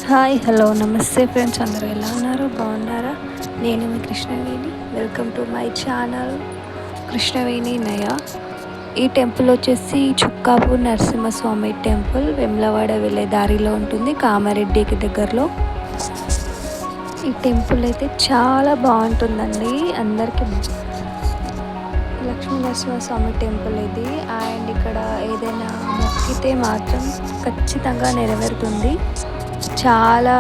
Hi hello నమస్తే friends, అందరూ ఎలా ఉన్నారు? బాగున్నారా? నేను మీ Krishnaveni. Welcome to my channel Krishnaveni నయ. ఈ టెంపుల్ వచ్చేసి చుక్కాపూర్ నరసింహస్వామి టెంపుల్, వెమ్లవాడ వెళ్ళే దారిలో ఉంటుంది, కామారెడ్డికి దగ్గరలో. ఈ టెంపుల్ అయితే చాలా బాగుంటుందండి. అందరికీ లక్ష్మీ నరసింహస్వామి టెంపుల్ ఇది. అండ్ ఇక్కడ ఏదైనా మొక్కితే మాత్రం ఖచ్చితంగా నెరవేరుతుంది. చాలా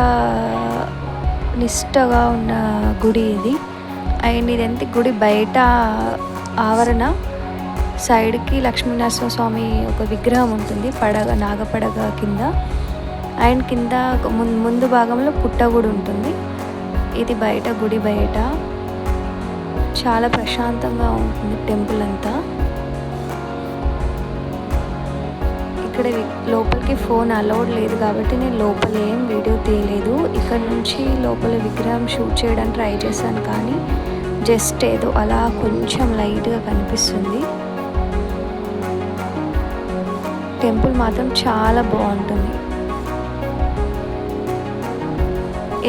నిష్టగా ఉన్న గుడి ఇది. అండ్ ఇదంతా గుడి బయట ఆవరణ సైడ్కి లక్ష్మీనరసింహస్వామి ఒక విగ్రహం ఉంటుంది, పడగ నాగపడగ కింద. అండ్ కింద ముందు భాగంలో పుట్ట కూడా ఉంటుంది. ఇది బయట, గుడి బయట చాలా ప్రశాంతంగా ఉంటుంది టెంపుల్ అంతా. ఇక్కడ లోపలికి ఫోన్ అలౌడ్ లేదు కాబట్టి నేను లోపల ఏం వీడియో తీయలేదు. ఇక్కడ నుంచి లోపల విగ్రహం షూట్ చేయడానికి ట్రై చేశాను, కానీ జస్ట్ ఏదో అలా కొంచెం లైట్గా కనిపిస్తుంది. టెంపుల్ మాత్రం చాలా బాగుంటుంది.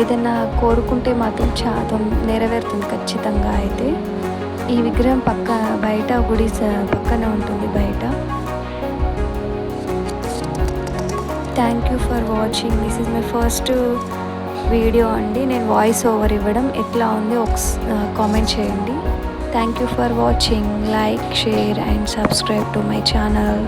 ఏదైనా కోరుకుంటే మాత్రం చాలా నెరవేరుతుంది ఖచ్చితంగా. అయితే ఈ విగ్రహం బయట గుడి పక్కన ఉంటుంది బయట. Thank you for watching. This is my first video అండి. నేను వాయిస్ ఓవర్ ఇవ్వడం ఎట్లా ఉంది కామెంట్ చేయండి. Thank you for watching. Like, share and subscribe to my channel.